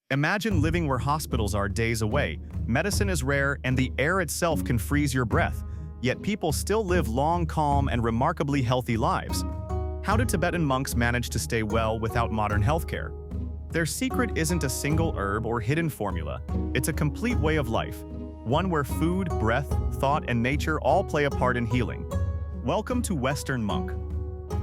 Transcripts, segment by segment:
Imagine living where hospitals are days away, medicine is rare, and the air itself can freeze your breath, yet people still live long, calm, and remarkably healthy lives. How do Tibetan monks manage to stay well without modern healthcare? Their secret isn't a single herb or hidden formula, it's a complete way of life, one where food, breath, thought, and nature all play a part in healing. Welcome to Western Monk.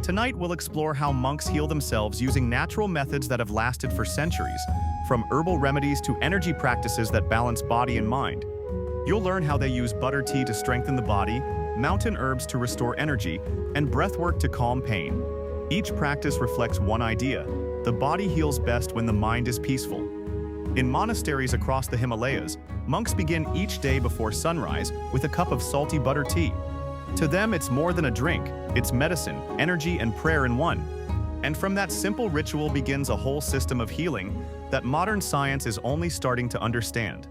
Tonight we'll explore how monks heal themselves using natural methods that have lasted for centuries, from herbal remedies to energy practices that balance body and mind. You'll learn how they use butter tea to strengthen the body, mountain herbs to restore energy, and breathwork to calm pain. Each practice reflects one idea: the body heals best when the mind is peaceful. In monasteries across the Himalayas, monks begin each day before sunrise with a cup of salty butter tea. To them, it's more than a drink, it's medicine, energy, and prayer in one. And from that simple ritual begins a whole system of healing that modern science is only starting to understand.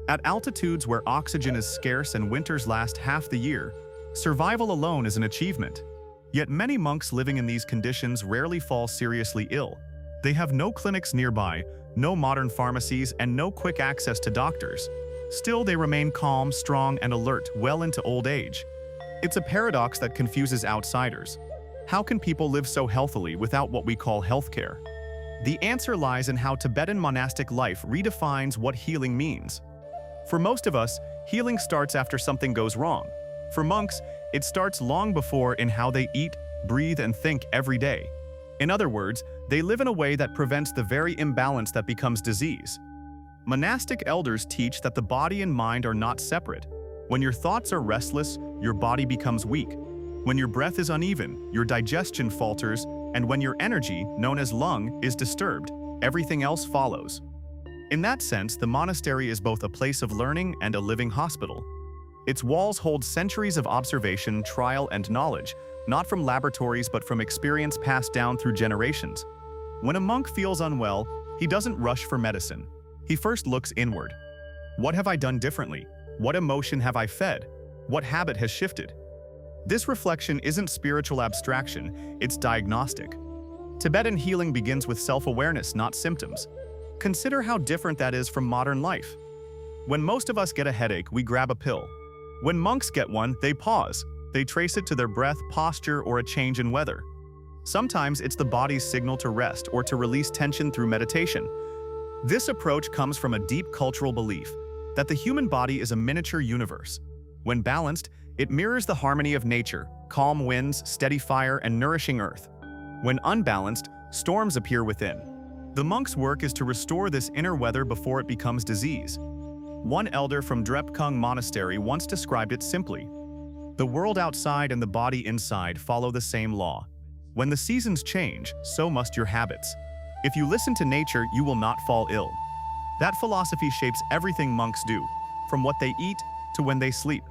At altitudes where oxygen is scarce and winters last half the year, survival alone is an achievement. Yet many monks living in these conditions rarely fall seriously ill. They have no clinics nearby, no modern pharmacies, and no quick access to doctors. Still, they remain calm, strong, and alert well into old age. It's a paradox that confuses outsiders. How can people live so healthily without what we call healthcare? The answer lies in how Tibetan monastic life redefines what healing means. For most of us, healing starts after something goes wrong. For monks, it starts long before in how they eat, breathe, and think every day. In other words, they live in a way that prevents the very imbalance that becomes disease. Monastic elders teach that the body and mind are not separate. When your thoughts are restless, your body becomes weak. When your breath is uneven, your digestion falters, and when your energy, known as lung, is disturbed, everything else follows. In that sense, the monastery is both a place of learning and a living hospital. Its walls hold centuries of observation, trial, and knowledge, not from laboratories but from experience passed down through generations. When a monk feels unwell, he doesn't rush for medicine. He first looks inward. What have I done differently? What emotion have I fed? What habit has shifted? This reflection isn't spiritual abstraction, it's diagnostic. Tibetan healing begins with self-awareness, not symptoms. Consider how different that is from modern life. When most of us get a headache, we grab a pill. When monks get one, they pause. They trace it to their breath, posture, or a change in weather. Sometimes it's the body's signal to rest or to release tension through meditation. This approach comes from a deep cultural belief that the human body is a miniature universe. When balanced, it mirrors the harmony of nature, calm winds, steady fire, and nourishing earth. When unbalanced, storms appear within. The monk's work is to restore this inner weather before it becomes disease. One elder from Drepkung Monastery once described it simply: the world outside and the body inside follow the same law. When the seasons change, so must your habits. If you listen to nature, you will not fall ill. That philosophy shapes everything monks do, from what they eat to when they sleep.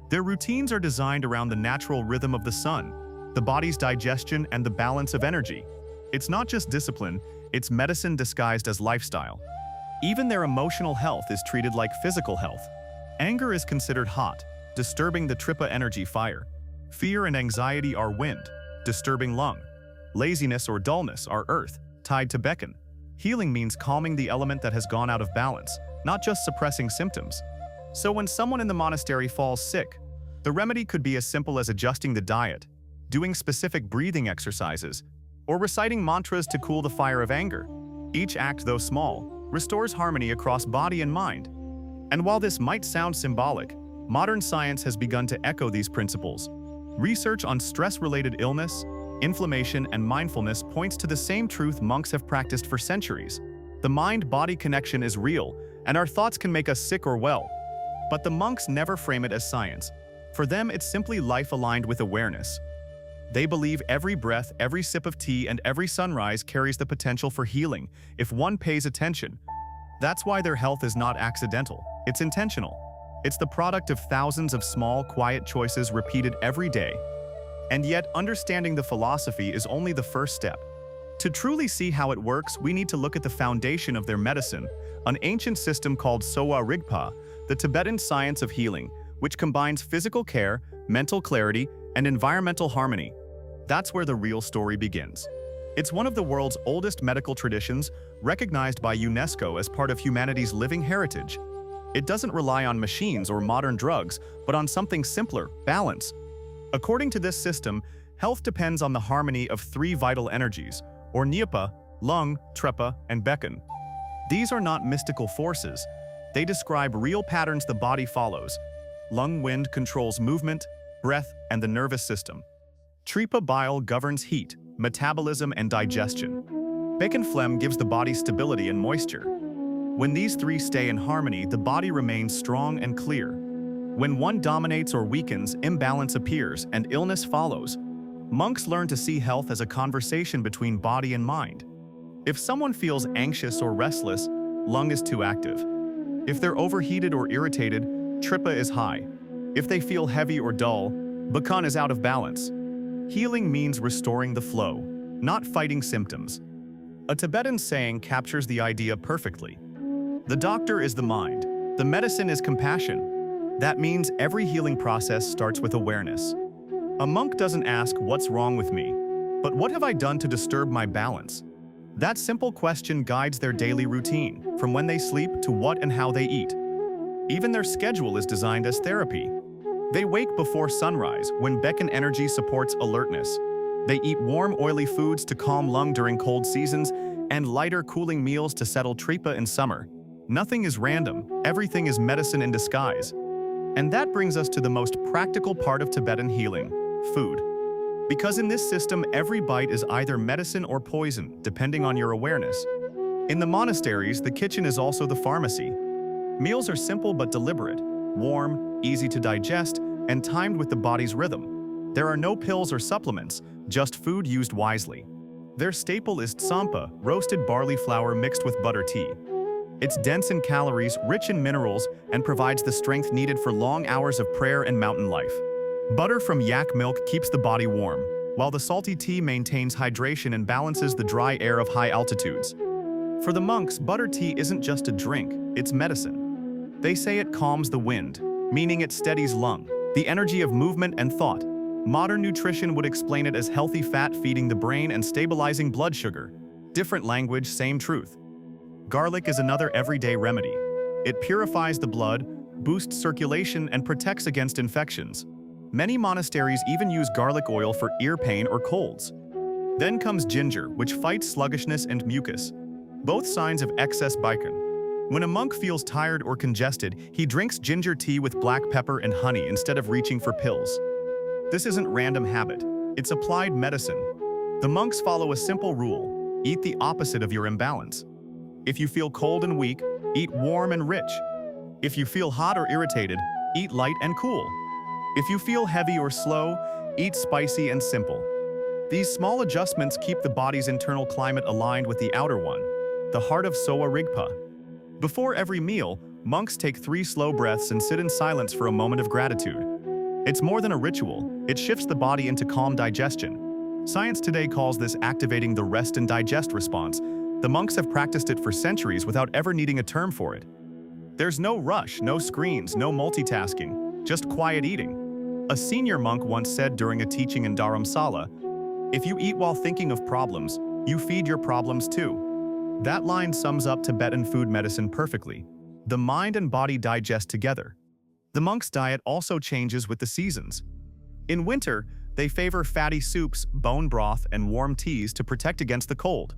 Their routines are designed around the natural rhythm of the sun, the body's digestion, and the balance of energy. It's not just discipline, it's medicine disguised as lifestyle. Even their emotional health is treated like physical health. Anger is considered hot, disturbing the Tripa energy fire. Fear and anxiety are wind, disturbing lung. Laziness or dullness are earth, tied to beckon. Healing means calming the element that has gone out of balance, not just suppressing symptoms. So when someone in the monastery falls sick, the remedy could be as simple as adjusting the diet, doing specific breathing exercises, or reciting mantras to cool the fire of anger. Each act, though small, restores harmony across body and mind. And while this might sound symbolic, modern science has begun to echo these principles. Research on stress-related illness, inflammation, and mindfulness points to the same truth monks have practiced for centuries. The mind-body connection is real, and our thoughts can make us sick or well. But the monks never frame it as science. For them, it's simply life aligned with awareness. They believe every breath, every sip of tea, and every sunrise carries the potential for healing if one pays attention. That's why their health is not accidental, it's intentional. It's the product of thousands of small, quiet choices repeated every day. And yet, understanding the philosophy is only the first step. To truly see how it works, we need to look at the foundation of their medicine, an ancient system called Sowa Rigpa, the Tibetan science of healing, which combines physical care, mental clarity, and environmental harmony. That's where the real story begins. It's one of the world's oldest medical traditions, recognized by UNESCO as part of humanity's living heritage. It doesn't rely on machines or modern drugs, but on something simpler: balance. According to this system, health depends on the harmony of three vital energies, or Nyapa, lung, trepa, and bekan. These are not mystical forces. They describe real patterns the body follows. Lung wind controls movement, breath, and the nervous system. Trepa bile governs heat, metabolism, and digestion. Bekan phlegm gives the body stability and moisture. When these three stay in harmony, the body remains strong and clear. When one dominates or weakens, imbalance appears and illness follows. Monks learn to see health as a conversation between body and mind. If someone feels anxious or restless, lung is too active. If they're overheated or irritated, tripa is high. If they feel heavy or dull, bekan is out of balance. Healing means restoring the flow, not fighting symptoms. A Tibetan saying captures the idea perfectly. The doctor is the mind. The medicine is compassion. That means every healing process starts with awareness. A monk doesn't ask, "What's wrong with me?" but "What have I done to disturb my balance?" That simple question guides their daily routine, from when they sleep to what and how they eat. Even their schedule is designed as therapy. They wake before sunrise, when bekan energy supports alertness. They eat warm, oily foods to calm lung during cold seasons, and lighter, cooling meals to settle tripa in summer. Nothing is random, everything is medicine in disguise. And that brings us to the most practical part of Tibetan healing: food. Because in this system, every bite is either medicine or poison, depending on your awareness. In the monasteries, the kitchen is also the pharmacy. Meals are simple but deliberate, warm, easy to digest, and timed with the body's rhythm. There are no pills or supplements, just food used wisely. Their staple is tsampa, roasted barley flour mixed with butter tea. It's dense in calories, rich in minerals, and provides the strength needed for long hours of prayer and mountain life. Butter from yak milk keeps the body warm, while the salty tea maintains hydration and balances the dry air of high altitudes. For the monks, butter tea isn't just a drink, it's medicine. They say it calms the wind, meaning it steadies lung, the energy of movement and thought. Modern nutrition would explain it as healthy fat feeding the brain and stabilizing blood sugar. Different language, same truth. Garlic is another everyday remedy. It purifies the blood, boosts circulation, and protects against infections. Many monasteries even use garlic oil for ear pain or colds. Then comes ginger, which fights sluggishness and mucus, both signs of excess bekan. When a monk feels tired or congested, he drinks ginger tea with black pepper and honey instead of reaching for pills. This isn't random habit, it's applied medicine. The monks follow a simple rule: eat the opposite of your imbalance. If you feel cold and weak, eat warm and rich. If you feel hot or irritated, eat light and cool. If you feel heavy or slow, eat spicy and simple. These small adjustments keep the body's internal climate aligned with the outer one, the heart of Sowa Rigpa. Before every meal, monks take 3 slow breaths and sit in silence for a moment of gratitude. It's more than a ritual, it shifts the body into calm digestion. Science today calls this activating the rest and digest response. The monks have practiced it for centuries without ever needing a term for it. There's no rush, no screens, no multitasking, just quiet eating. A senior monk once said during a teaching in Dharamsala, "If you eat while thinking of problems, you feed your problems too." That line sums up Tibetan food medicine perfectly. The mind and body digest together. The monk's diet also changes with the seasons. In winter, they favor fatty soups, bone broth, and warm teas to protect against the cold.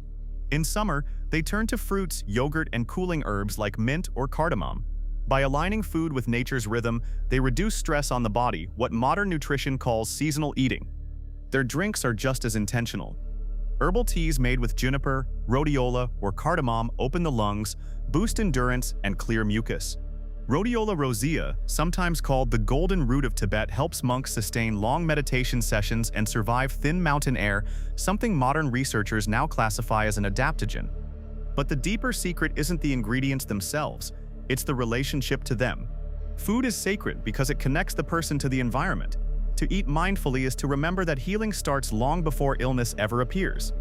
In summer, they turn to fruits, yogurt, and cooling herbs like mint or cardamom. By aligning food with nature's rhythm, they reduce stress on the body, what modern nutrition calls seasonal eating. Their drinks are just as intentional. Herbal teas made with juniper, rhodiola, or cardamom open the lungs, boost endurance, and clear mucus. Rhodiola rosea, sometimes called the golden root of Tibet, helps monks sustain long meditation sessions and survive thin mountain air, something modern researchers now classify as an adaptogen. But the deeper secret isn't the ingredients themselves, it's the relationship to them. Food is sacred because it connects the person to the environment. To eat mindfully is to remember that healing starts long before illness ever appears.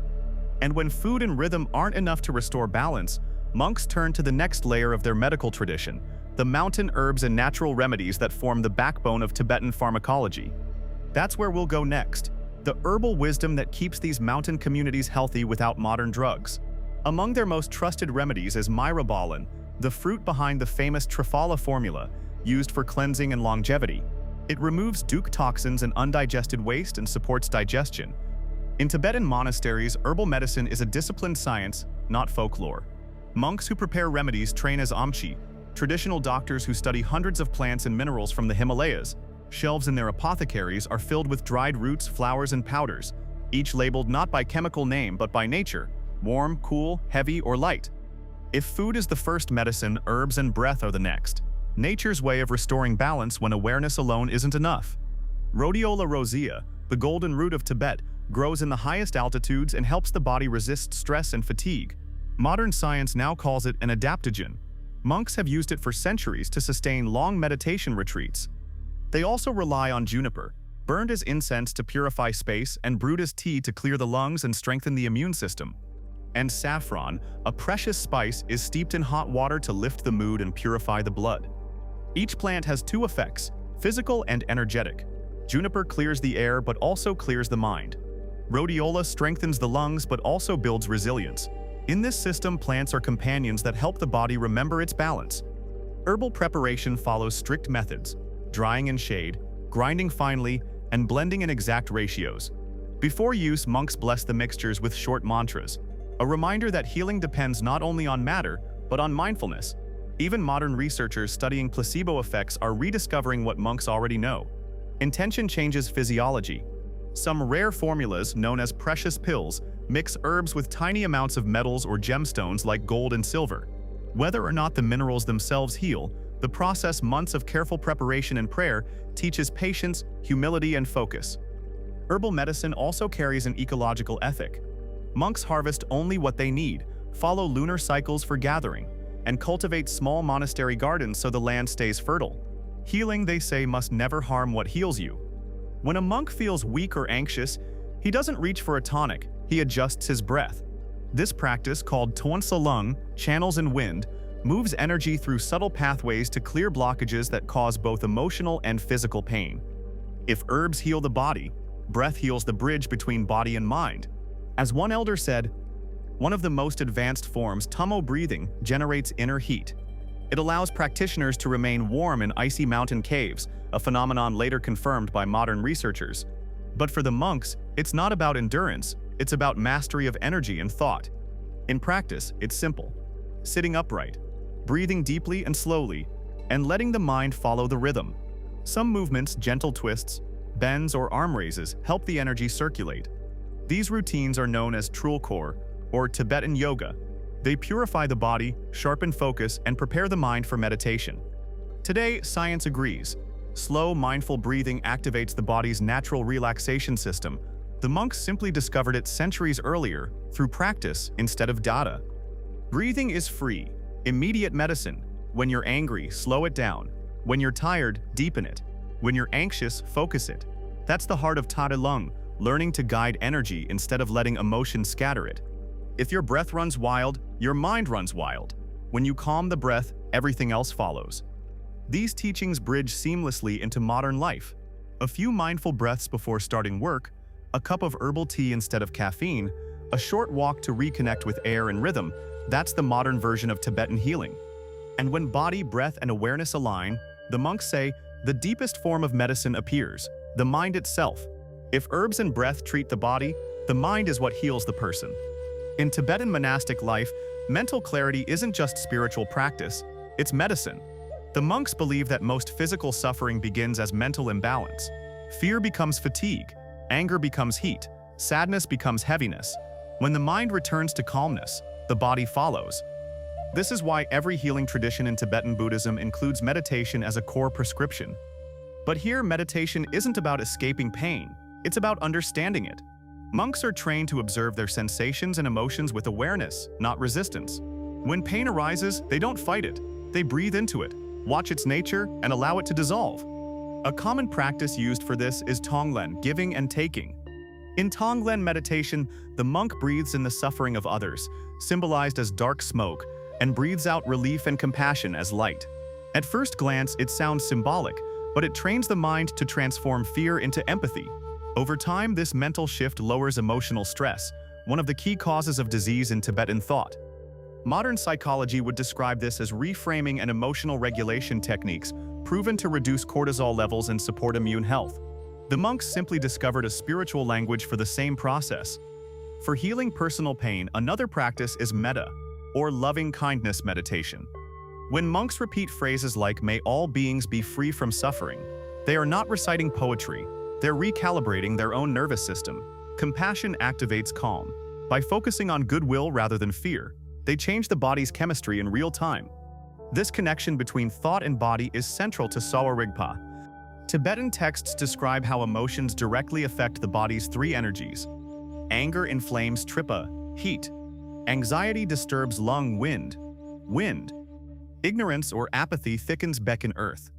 And when food and rhythm aren't enough to restore balance, monks turn to the next layer of their medical tradition, the mountain herbs and natural remedies that form the backbone of Tibetan pharmacology. That's where we'll go next, the herbal wisdom that keeps these mountain communities healthy without modern drugs. Among their most trusted remedies is myrobalan, the fruit behind the famous Triphala formula, used for cleansing and longevity. It removes Duk toxins and undigested waste and supports digestion. In Tibetan monasteries, herbal medicine is a disciplined science, not folklore. Monks who prepare remedies train as amchi, traditional doctors who study hundreds of plants and minerals from the Himalayas. Shelves in their apothecaries are filled with dried roots, flowers, and powders, each labeled not by chemical name but by nature: warm, cool, heavy, or light. If food is the first medicine, herbs and breath are the next. Nature's way of restoring balance when awareness alone isn't enough. Rhodiola rosea, the golden root of Tibet, grows in the highest altitudes and helps the body resist stress and fatigue. Modern science now calls it an adaptogen. Monks have used it for centuries to sustain long meditation retreats. They also rely on juniper, burned as incense to purify space and brewed as tea to clear the lungs and strengthen the immune system. And saffron, a precious spice, is steeped in hot water to lift the mood and purify the blood. Each plant has two effects, physical and energetic. Juniper clears the air but also clears the mind. Rhodiola strengthens the lungs but also builds resilience. In this system, plants are companions that help the body remember its balance. Herbal preparation follows strict methods: drying in shade, grinding finely, and blending in exact ratios. Before use, monks bless the mixtures with short mantras, a reminder that healing depends not only on matter, but on mindfulness. Even modern researchers studying placebo effects are rediscovering what monks already know. Intention changes physiology. Some rare formulas, known as precious pills, mix herbs with tiny amounts of metals or gemstones like gold and silver. Whether or not the minerals themselves heal, the process, months of careful preparation and prayer, teaches patience, humility, and focus. Herbal medicine also carries an ecological ethic. Monks harvest only what they need, follow lunar cycles for gathering, and cultivate small monastery gardens so the land stays fertile. Healing, they say, must never harm what heals you. When a monk feels weak or anxious, he doesn't reach for a tonic, he adjusts his breath. This practice, called Tuansa Lung, channels and wind, moves energy through subtle pathways to clear blockages that cause both emotional and physical pain. If herbs heal the body, breath heals the bridge between body and mind. As one elder said, one of the most advanced forms, tummo breathing, generates inner heat. It allows practitioners to remain warm in icy mountain caves, a phenomenon later confirmed by modern researchers. But for the monks, it's not about endurance, it's about mastery of energy and thought. In practice, it's simple: sitting upright, breathing deeply and slowly, and letting the mind follow the rhythm. Some movements, gentle twists, bends, or arm raises, help the energy circulate. These routines are known as trulkor, or Tibetan yoga. They purify the body, sharpen focus, and prepare the mind for meditation. Today, science agrees. Slow, mindful breathing activates the body's natural relaxation system. The monks simply discovered it centuries earlier through practice instead of data. Breathing is free, immediate medicine. When you're angry, slow it down. When you're tired, deepen it. When you're anxious, focus it. That's the heart of Tade Lung, learning to guide energy instead of letting emotion scatter it. If your breath runs wild, your mind runs wild. When you calm the breath, everything else follows. These teachings bridge seamlessly into modern life. A few mindful breaths before starting work, a cup of herbal tea instead of caffeine, a short walk to reconnect with air and rhythm, that's the modern version of Tibetan healing. And when body, breath, and awareness align, the monks say, the deepest form of medicine appears, the mind itself. If herbs and breath treat the body, the mind is what heals the person. In Tibetan monastic life, mental clarity isn't just spiritual practice, it's medicine. The monks believe that most physical suffering begins as mental imbalance. Fear becomes fatigue, anger becomes heat, sadness becomes heaviness. When the mind returns to calmness, the body follows. This is why every healing tradition in Tibetan Buddhism includes meditation as a core prescription. But here, meditation isn't about escaping pain, it's about understanding it. Monks are trained to observe their sensations and emotions with awareness, not resistance. When pain arises, they don't fight it. They breathe into it, watch its nature, and allow it to dissolve. A common practice used for this is Tonglen, giving and taking. In Tonglen meditation, the monk breathes in the suffering of others, symbolized as dark smoke, and breathes out relief and compassion as light. At first glance, it sounds symbolic, but it trains the mind to transform fear into empathy. Over time, this mental shift lowers emotional stress, one of the key causes of disease in Tibetan thought. Modern psychology would describe this as reframing and emotional regulation techniques proven to reduce cortisol levels and support immune health. The monks simply discovered a spiritual language for the same process. For healing personal pain, another practice is metta, or loving-kindness meditation. When monks repeat phrases like, "May all beings be free from suffering," they are not reciting poetry, they're recalibrating their own nervous system. Compassion activates calm. By focusing on goodwill rather than fear, they change the body's chemistry in real time. This connection between thought and body is central to Sowa Rigpa. Tibetan texts describe how emotions directly affect the body's three energies. Anger inflames tripa, heat. Anxiety disturbs lung, wind. Ignorance or apathy thickens becken, earth.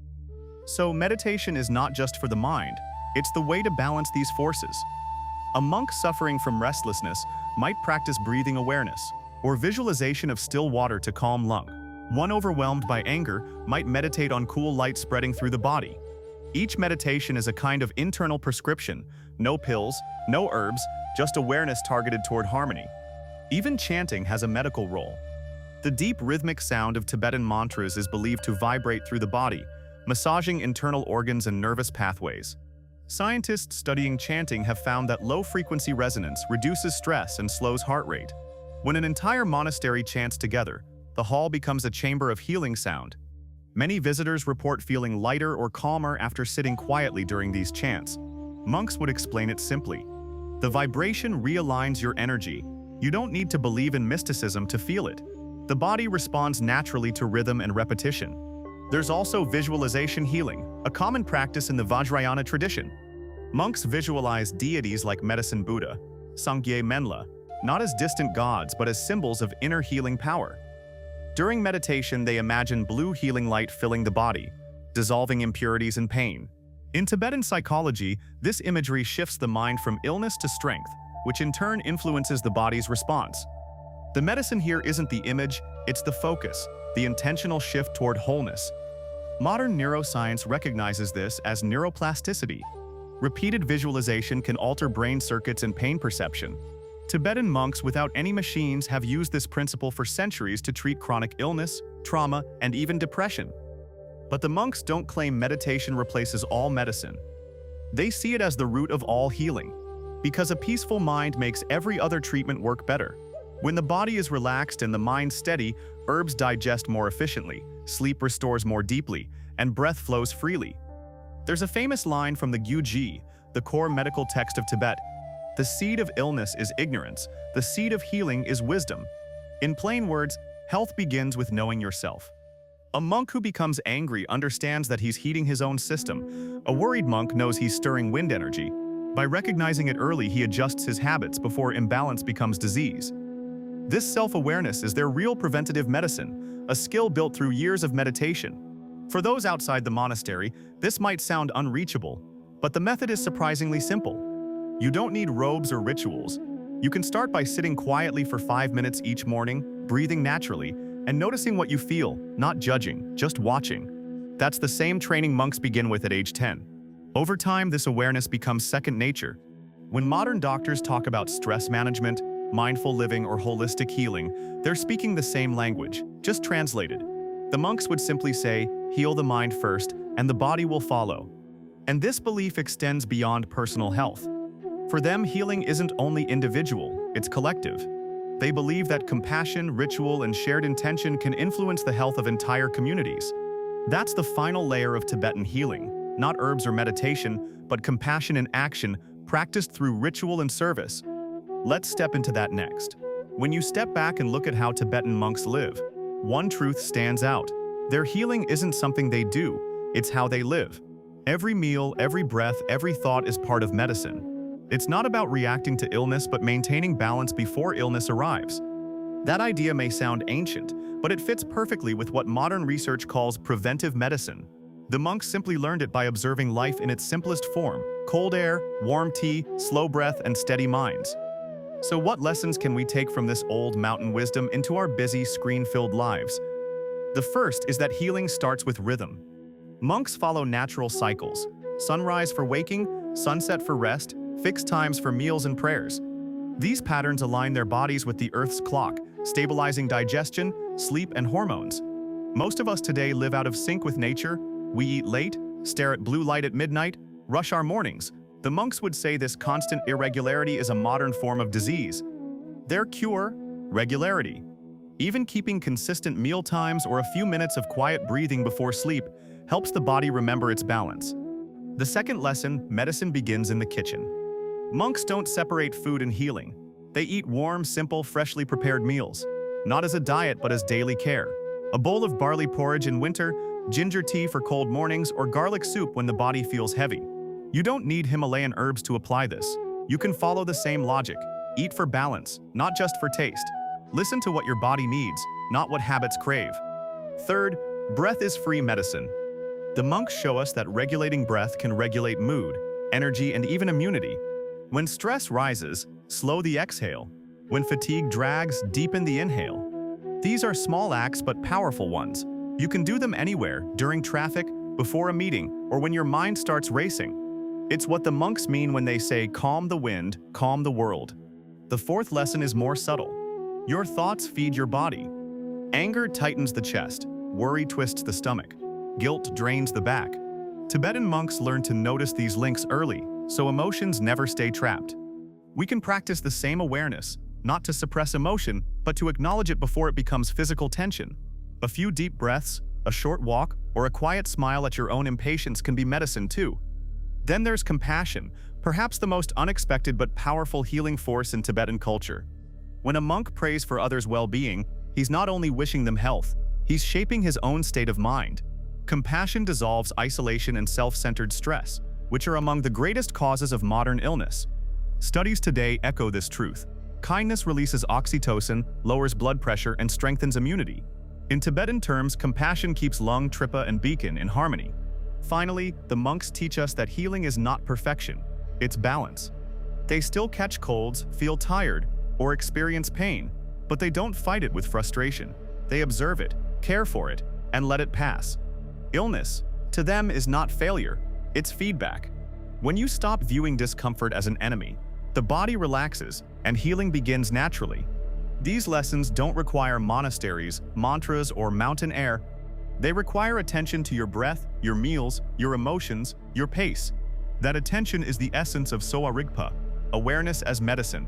So meditation is not just for the mind, it's the way to balance these forces. A monk suffering from restlessness might practice breathing awareness, or visualization of still water to calm lung. One overwhelmed by anger might meditate on cool light spreading through the body. Each meditation is a kind of internal prescription, no pills, no herbs, just awareness targeted toward harmony. Even chanting has a medical role. The deep rhythmic sound of Tibetan mantras is believed to vibrate through the body, massaging internal organs and nervous pathways. Scientists studying chanting have found that low-frequency resonance reduces stress and slows heart rate. When an entire monastery chants together, the hall becomes a chamber of healing sound. Many visitors report feeling lighter or calmer after sitting quietly during these chants. Monks would explain it simply. The vibration realigns your energy. You don't need to believe in mysticism to feel it. The body responds naturally to rhythm and repetition. There's also visualization healing, a common practice in the Vajrayana tradition. Monks visualize deities like Medicine Buddha, Sangye Menla, not as distant gods but as symbols of inner healing power. During meditation, they imagine blue healing light filling the body, dissolving impurities and pain. In Tibetan psychology, this imagery shifts the mind from illness to strength, which in turn influences the body's response. The medicine here isn't the image, it's the focus, the intentional shift toward wholeness. Modern neuroscience recognizes this as neuroplasticity. Repeated visualization can alter brain circuits and pain perception. Tibetan monks without any machines have used this principle for centuries to treat chronic illness, trauma, and even depression. But the monks don't claim meditation replaces all medicine. They see it as the root of all healing, because a peaceful mind makes every other treatment work better. When the body is relaxed and the mind steady, herbs digest more efficiently, sleep restores more deeply, and breath flows freely. There's a famous line from the Gyuji, the core medical text of Tibet. The seed of illness is ignorance, the seed of healing is wisdom. In plain words, health begins with knowing yourself. A monk who becomes angry understands that he's heating his own system. A worried monk knows he's stirring wind energy. By recognizing it early, he adjusts his habits before imbalance becomes disease. This self-awareness is their real preventative medicine, a skill built through years of meditation. For those outside the monastery, this might sound unreachable, but the method is surprisingly simple. You don't need robes or rituals. You can start by sitting quietly for 5 minutes each morning, breathing naturally, and noticing what you feel, not judging, just watching. That's the same training monks begin with at age 10. Over time, this awareness becomes second nature. When modern doctors talk about stress management, mindful living, or holistic healing, they're speaking the same language, just translated. The monks would simply say, heal the mind first, and the body will follow. And this belief extends beyond personal health. For them, healing isn't only individual, it's collective. They believe that compassion, ritual, and shared intention can influence the health of entire communities. That's the final layer of Tibetan healing, not herbs or meditation, but compassion in action, practiced through ritual and service. Let's step into that next. When you step back and look at how Tibetan monks live, one truth stands out. Their healing isn't something they do, it's how they live. Every meal, every breath, every thought is part of medicine. It's not about reacting to illness but maintaining balance before illness arrives. That idea may sound ancient, but it fits perfectly with what modern research calls preventive medicine. The monks simply learned it by observing life in its simplest form: cold air, warm tea, slow breath, and steady minds. So what lessons can we take from this old mountain wisdom into our busy, screen-filled lives? The first is that healing starts with rhythm. Monks follow natural cycles: sunrise for waking, sunset for rest, fixed times for meals and prayers. These patterns align their bodies with the Earth's clock, stabilizing digestion, sleep, and hormones. Most of us today live out of sync with nature. We eat late, stare at blue light at midnight, rush our mornings. The monks would say this constant irregularity is a modern form of disease. Their cure? Regularity. Even keeping consistent meal times or a few minutes of quiet breathing before sleep helps the body remember its balance. The second lesson, medicine begins in the kitchen. Monks don't separate food and healing. They eat warm, simple, freshly prepared meals. Not as a diet, but as daily care. A bowl of barley porridge in winter, ginger tea for cold mornings, or garlic soup when the body feels heavy. You don't need Himalayan herbs to apply this. You can follow the same logic. Eat for balance, not just for taste. Listen to what your body needs, not what habits crave. Third, breath is free medicine. The monks show us that regulating breath can regulate mood, energy, and even immunity. When stress rises, slow the exhale. When fatigue drags, deepen the inhale. These are small acts but powerful ones. You can do them anywhere, during traffic, before a meeting, or when your mind starts racing. It's what the monks mean when they say, calm the wind, calm the world. The fourth lesson is more subtle. Your thoughts feed your body. Anger tightens the chest. Worry twists the stomach. Guilt drains the back. Tibetan monks learn to notice these links early, so emotions never stay trapped. We can practice the same awareness, not to suppress emotion, but to acknowledge it before it becomes physical tension. A few deep breaths, a short walk, or a quiet smile at your own impatience can be medicine too. Then there's compassion, perhaps the most unexpected but powerful healing force in Tibetan culture. When a monk prays for others' well-being, he's not only wishing them health, he's shaping his own state of mind. Compassion dissolves isolation and self-centered stress, which are among the greatest causes of modern illness. Studies today echo this truth. Kindness releases oxytocin, lowers blood pressure, and strengthens immunity. In Tibetan terms, compassion keeps lung, trippa, and beacon in harmony. Finally, the monks teach us that healing is not perfection, it's balance. They still catch colds, feel tired, or experience pain, but they don't fight it with frustration. They observe it, care for it, and let it pass. Illness, to them, is not failure, it's feedback. When you stop viewing discomfort as an enemy, the body relaxes and healing begins naturally. These lessons don't require monasteries, mantras, or mountain air. They require attention to your breath, your meals, your emotions, your pace. That attention is the essence of Sowa Rigpa, awareness as medicine.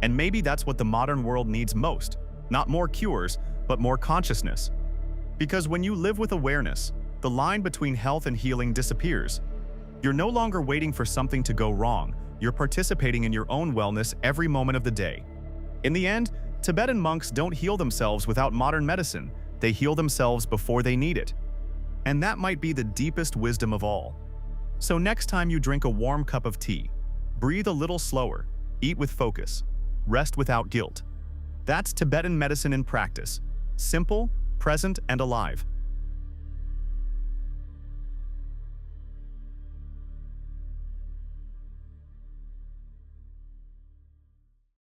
And maybe that's what the modern world needs most, not more cures, but more consciousness. Because when you live with awareness, the line between health and healing disappears. You're no longer waiting for something to go wrong, you're participating in your own wellness every moment of the day. In the end, Tibetan monks don't heal themselves without modern medicine, they heal themselves before they need it. And that might be the deepest wisdom of all. So next time you drink a warm cup of tea, breathe a little slower, eat with focus, rest without guilt. That's Tibetan medicine in practice. Simple, present, and alive.